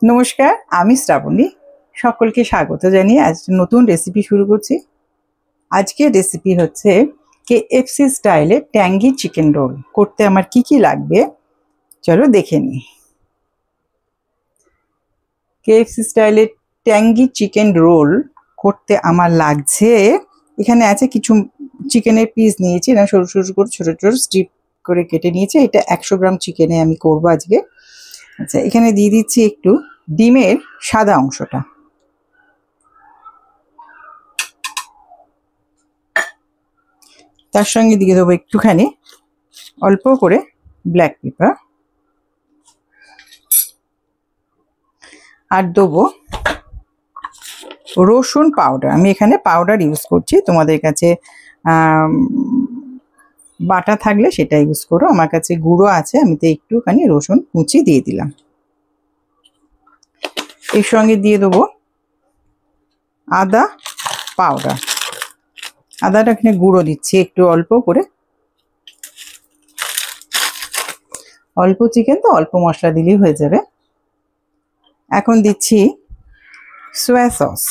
নমস্কার, আমি শ্রাবণী। সকলকে স্বাগত জানিয়ে আজ নতুন রেসিপি শুরু করছি। আজকের রেসিপি হচ্ছে কেএফসি স্টাইলে ট্যাঙ্গি চিকেন রোল। করতে আমার কি কি লাগবে চলো দেখে নিই। কেএফসি স্টাইলে ট্যাঙ্গি চিকেন রোল করতে আমার লাগছে, এখানে আছে কিছু চিকেনের পিস নিয়েছি, না সরু সরু করে ছোট ছোট স্ট্রিপ করে কেটে নিয়েছি। এটা 100 গ্রাম চিকেনে আমি করবো আজকে। আচ্ছা, এখানে দিয়ে দিচ্ছি একটু ডিমের সাদা অংশটা। তার সঙ্গে দিয়ে দেবো একটুখানি অল্প করে ব্ল্যাক পেপার, আর দেবো রসুন পাউডার। আমি এখানে পাউডার ইউজ করছি, তোমাদের কাছে বাটা থাকলে সেটা ইউজ করো। আমার কাছে গুঁড়ো আছে, আমি তো একটুখানি রসুন কুচি দিয়ে দিলাম। এর সঙ্গে দিয়ে দেবো আদা পাউডার। আদাটা এখানে গুঁড়ো দিচ্ছি একটু অল্প করে, অল্প চিকেন তো অল্প মশলা দিলেই হয়ে যাবে। এখন দিচ্ছি সোয়া সস,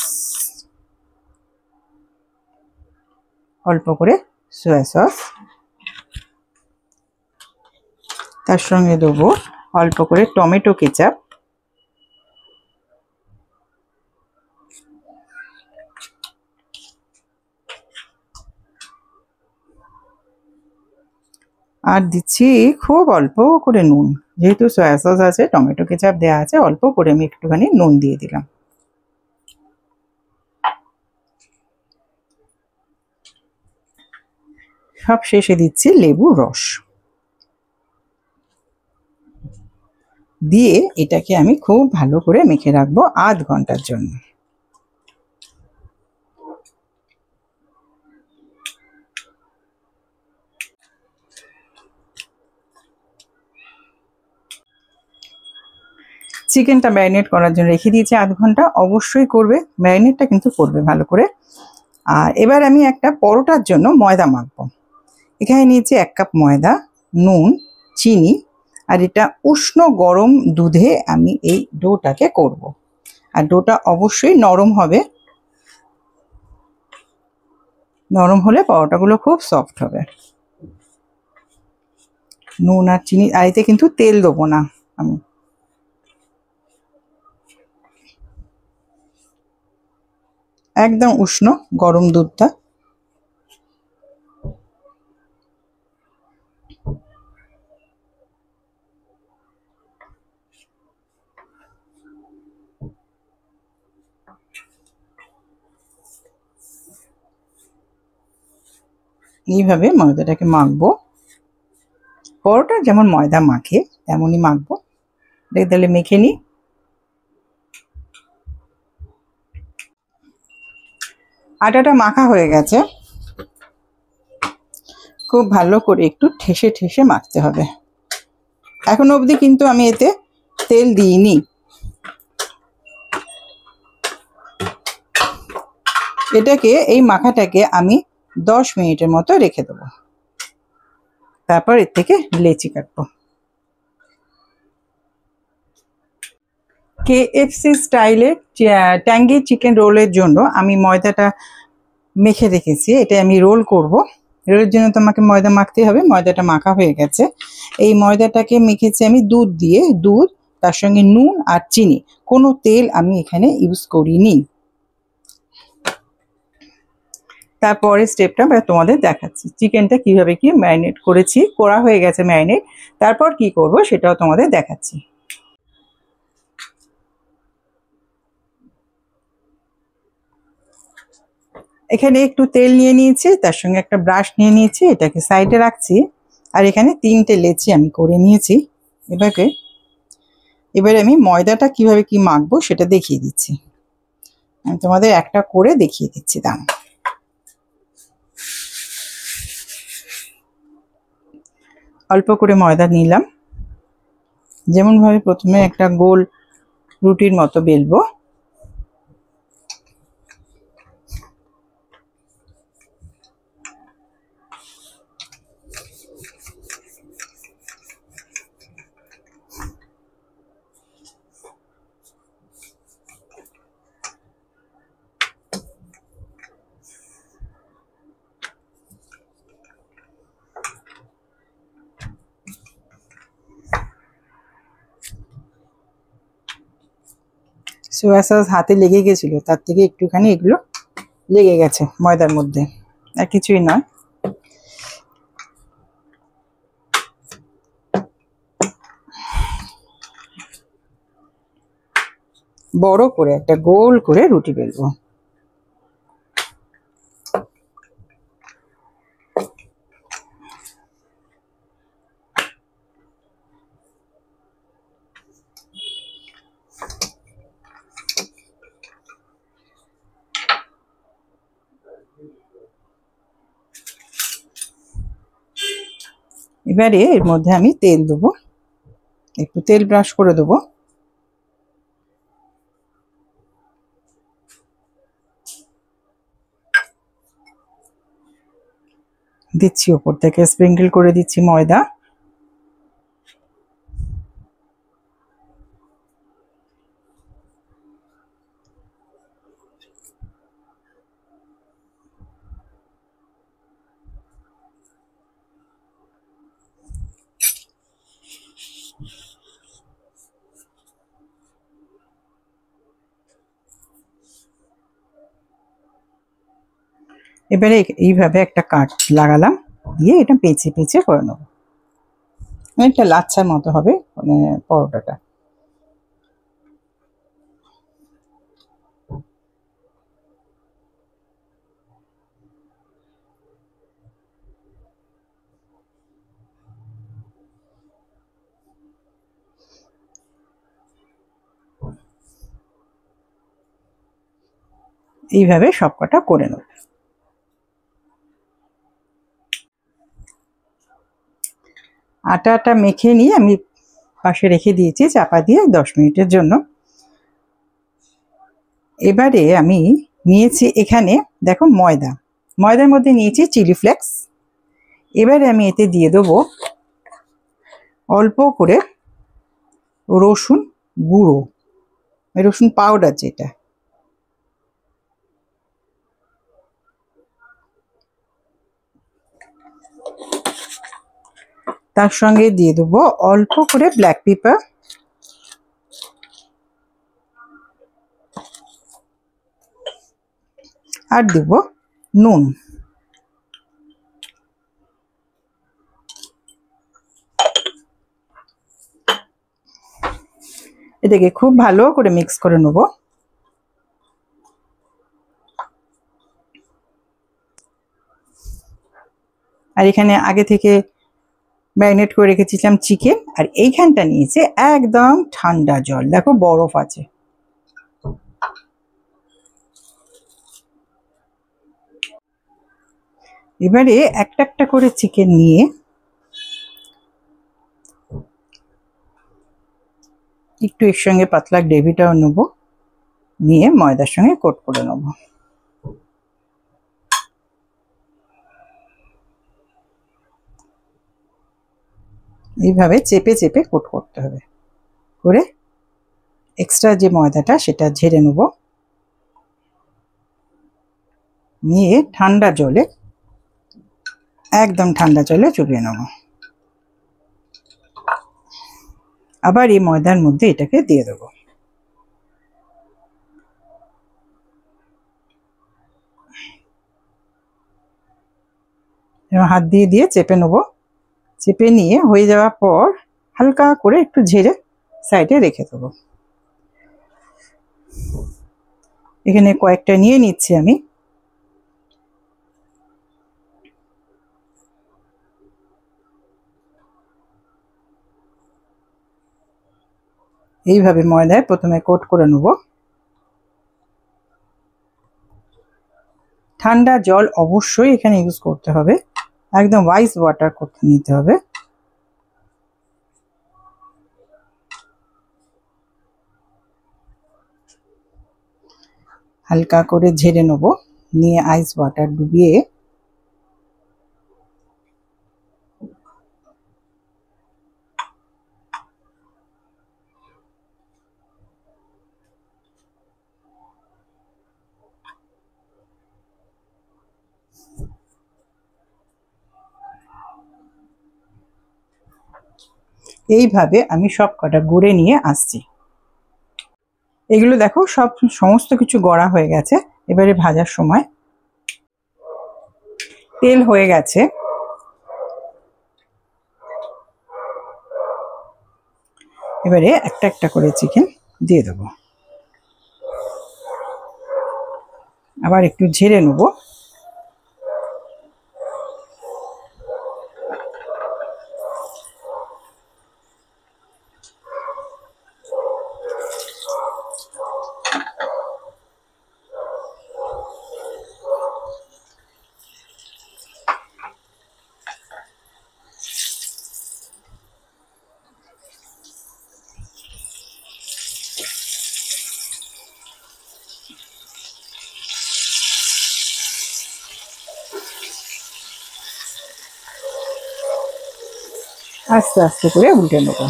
অল্প করে সোয়া সস। তার সঙ্গে দেবো অল্প করে টমেটো কেচাপ, আর দিচ্ছি খুব অল্প করে নুন। যেহেতু সয়া সস আছে, টমেটো কেচাপ দেওয়া আছে, অল্প করে আমি একটুখানি নুন দিয়ে দিলাম। সব শেষে দিচ্ছি লেবুর রস দিয়ে এটাকে আমি খুব ভালো করে মেখে রাখবো আধ ঘন্টার জন্য। চিকেনটা ম্যারিনেট করার জন্য রেখে দিয়েছি আধ ঘন্টা। অবশ্যই করবে, ম্যারিনেটটা কিন্তু করবে ভালো করে। আর এবার আমি একটা পরোটার জন্য ময়দা মাখবো। এখানে নিয়েছি 1 কাপ ময়দা, নুন, চিনি, আর এটা উষ্ণ গরম দুধে আমি এই ডোটাকে করব। আর ডোটা অবশ্যই নরম হবে, নরম হলে পরোটাগুলো খুব সফট হবে। নুন আর চিনি, আর এতে কিন্তু তেল দেবো না আমি। একদম উষ্ণ গরম দুধটা। এইভাবে ময়দাটাকে মাখবো, পরোটা যেমন ময়দা মাখে তেমনই মাখবো। তাহলে মেখে নিই। আটাটা মাখা হয়ে গেছে, খুব ভালো করে একটু ঠেসে ঠেসে মাখতে হবে। এখনো অবধি কিন্তু আমি এতে তেল দিইনি। এটাকে, এই মাখাটাকে আমি 10 মিনিটের মতো রেখে দেবো, তারপর এর থেকে লেচি কাটবো। কেএফসি স্টাইলের ট্যাঙ্গি চিকেন রোলের জন্য আমি ময়দাটা মেখে রেখেছি। এটা আমি রোল করব। রোলের জন্য তো আমাকে ময়দা মাখতে হবে। ময়দাটা মাখা হয়ে গেছে। এই ময়দাটাকে মেখেছি আমি দুধ দিয়ে, দুধ, তার সঙ্গে নুন আর চিনি। কোনো তেল আমি এখানে ইউজ করিনি। তারপরে স্টেপটা তোমাদের দেখাচ্ছি, চিকেনটা কিভাবে কি ম্যারিনেট করেছি, করা হয়ে গেছে ম্যারিনেট। তারপর কি করব সেটাও তোমাদের দেখাচ্ছি। এখানে একটু তেল নিয়ে নিয়েছি, তার সঙ্গে একটা ব্রাশ নিয়ে নিয়েছি, এটাকে সাইডে রাখছি। আর এখানে 3টে লেচি আমি করে নিয়েছি। এবারে আমি ময়দাটা কিভাবে কি মাখবো সেটা দেখিয়ে দিচ্ছি। আমি তোমাদের একটা করে দেখিয়ে দিচ্ছি, দাম। অল্প করে ময়দা নিলাম, যেমন ভাবে প্রথমে একটা গোল রুটির মতো বেলবো। সোয়া সস হাতে লেগে গেছিল, তার থেকে একটুখানি এগুলো লেগে গেছে ময়দার মধ্যে, আর কিছুই নয়। বড় করে একটা গোল করে রুটি বেলবো। এবারে এর মধ্যে আমি তেল দেবো, একটু তেল ব্রাশ করে দেবো। দিচ্ছি ওপর থেকে স্প্রিঙ্কেল করে দিচ্ছি ময়দা। এবারে এইভাবে একটা কাট লাগালাম, দিয়ে এটা পেঁচে পেঁচে করে নেবো, অনেকটা লাচ্ছার মতো হবে মানে পরোটাটা। এইভাবে সবকটা করে নেব। আটাটা মেখে নিয়ে আমি পাশে রেখে দিয়েছি চাপা দিয়ে 10 মিনিটের জন্য। এবারে আমি নিয়েছি এখানে দেখো ময়দা, ময়দার মধ্যে নিয়েছি চিলি ফ্লেক্স। এবারে আমি এতে দিয়ে দেবো অল্প করে রসুন গুঁড়ো, রসুন পাউডার যেটা, তার সঙ্গে দিয়ে দেবো অল্প করে ব্ল্যাক পেপার, আর দেব নুন। এটাকে খুব ভালো করে মিক্স করে নেব। আর এখানে আগে থেকে ম্যারিনেট করে রেখেছিলাম চিকেন, আর এইখানটা নিয়েছে একদম ঠান্ডা জল, দেখো বরফ আছে। এবারে একটা একটা করে চিকেন নিয়ে একটু এর সঙ্গে পাতলা গ্রেভিটাও নেবো, নিয়ে ময়দার সঙ্গে কোট করে নেব। এইভাবে চেপে চেপে কোট করতে হবে, করে এক্সট্রা যে ময়দাটা সেটা ঝেড়ে নেব, নিয়ে ঠান্ডা জলে, একদম ঠান্ডা জলে চুবিয়ে নেব। আবার এই ময়দার মধ্যে এটাকে দিয়ে দেবো। হাত দিয়ে দিয়ে চেপে নেব, চেপে নিয়ে হয়ে যাওয়ার পর হালকা করে একটু ঝেড়ে সাইডে রেখে দেবো। এখানে কয়েকটা নিয়ে নিচ্ছি আমি। এইভাবে ময়দায় প্রথমে কোট করে নেব। ঠান্ডা জল অবশ্যই এখানে ইউজ করতে হবে, একদম ওয়াইজ ওয়াটার করতে নিতে হবে। হালকা করে ঝেড়ে নেব, নিয়ে আইস ওয়াটার ডুবিয়ে এইভাবে আমি সব কটা গুঁড়ে নিয়ে আসছি। এগুলো দেখো সব সমস্ত কিছু গড়া হয়ে গেছে। এবারে ভাজার সময় তেল হয়ে গেছে, এবারে একটা একটা করে চিকেন দিয়ে দেবো, আবার একটু ঝেড়ে নেবো। আস্তে আস্তে করে উল্টে নেবো।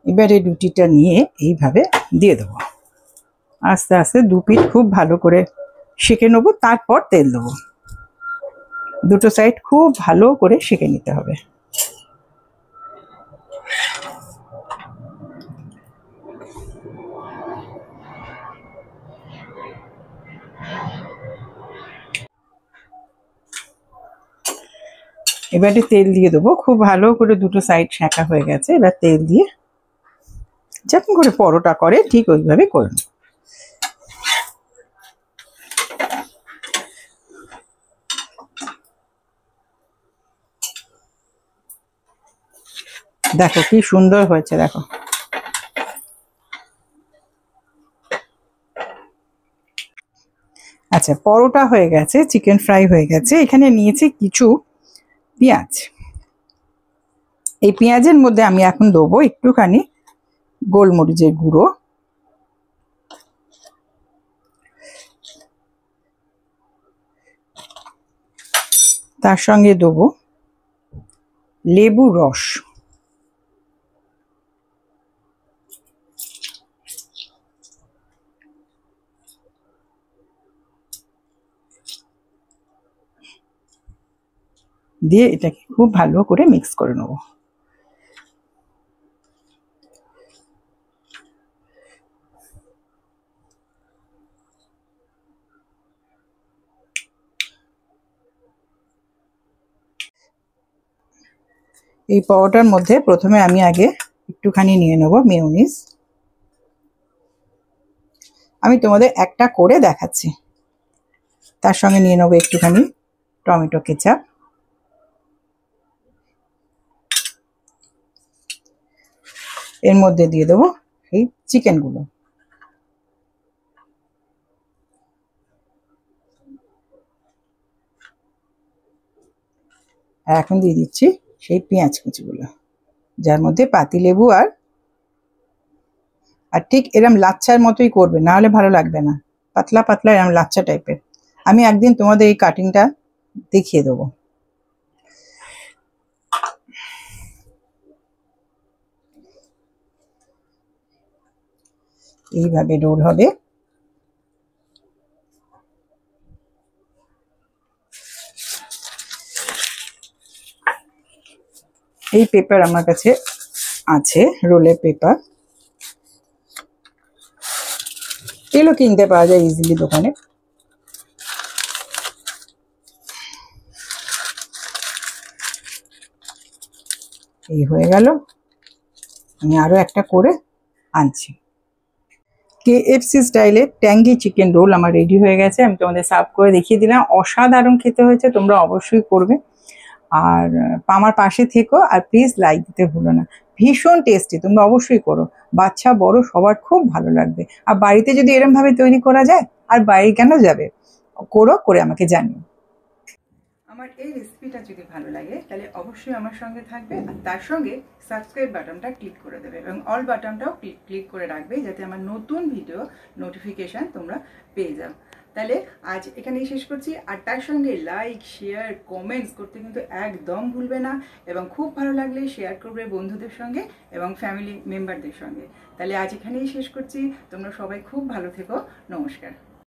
এবারে রুটিটা নিয়ে এইভাবে দিয়ে দেবো, আস্তে আস্তে দু পিঠ খুব ভালো করে সেঁকে নেবো, তারপর তেল দেবো। দুটো সাইড খুব ভালো করে সেঁকে নিতে হবে। এবারে তেল দিয়ে দেবো, খুব ভালো করে দুটো সাইড সেঁকা হয়ে গেছে। এবার তেল দিয়ে যেমন করে পরোটা করে ঠিক ওইভাবে করে নেব। দেখো কি সুন্দর হয়েছে, দেখো। আচ্ছা, পরোটা হয়ে গেছে, চিকেন ফ্রাই হয়ে গেছে। এখানে নিয়েছি কিছু পেঁয়াজ। এই পেঁয়াজের মধ্যে আমি এখন দেবো একটুখানি গোলমরিচের গুঁড়ো, তার সঙ্গে দেবো লেবু রস, দিয়ে এটাকে খুব ভালো করে মিক্স করে নেব। এই পরোটার মধ্যে প্রথমে আমি আগে একটুখানি নিয়ে নেব মেয়োনিজ। আমি তোমাদের একটা করে দেখাচ্ছি। তার সঙ্গে নিয়ে নেবো একটুখানি টমেটো কেচাপ, এর মধ্যে দিয়ে দেবো এই চিকেনগুলো, আর এখন দিয়ে দিচ্ছি সেই পেঁয়াজ কুচিগুলো, যার মধ্যে পাতিলেবু আর ঠিক এরম লাচ্ছার মতোই করবে, না হলে ভালো লাগবে না। পাতলা পাতলা এরম লাচ্ছা টাইপের। আমি একদিন তোমাদের এই কাটিংটা দেখিয়ে দেবো। এইভাবে রোল হবে। এই পেপার আমার কাছে আছে, রোলের পেপার, এগুলো কিনতে পাওয়া যায় ইজিলি দোকানে। এই হয়ে গেল, আমি আরো একটা করে আনছি। KFC স্টাইলে ট্যাঙ্গি চিকেন রোল আমার রেডি হয়ে গেছে। আমি তোমাদের সার্ভ করে দেখিয়ে দিলাম, অসাধারণ খেতে হয়েছে। তোমরা অবশ্যই করবে, আর আমার পাশে থেকো, আর প্লিজ লাইক দিতে ভুলো না। ভীষণ টেস্টি, তোমরা অবশ্যই করো, বাচ্চা বড় সবার খুব ভালো লাগবে। আর বাড়িতে যদি এরম ভাবে তৈরি করা যায়, আর বাইরে কেন যাবে, করো, করে আমাকে জানিও। আমার এই রেসিপিটা যদি ভালো লাগে তাহলে অবশ্যই আমার সঙ্গে থাকবে, আর তার সঙ্গে সাবস্ক্রাইব বাটনটা ক্লিক করে দেবে এবং অল বাটনটাও ক্লিক করে রাখবে, যাতে আমার নতুন ভিডিও নোটিফিকেশান তোমরা পেয়ে যাও। তাহলে আজ এখানেই শেষ করছি, আর তার সঙ্গে লাইক শেয়ার কমেন্টস করতে কিন্তু একদম ভুলবে না, এবং খুব ভালো লাগলে শেয়ার করবে বন্ধুদের সঙ্গে এবং ফ্যামিলি মেম্বারদের সঙ্গে। তাহলে আজ এখানেই শেষ করছি, তোমরা সবাই খুব ভালো থেকো, নমস্কার।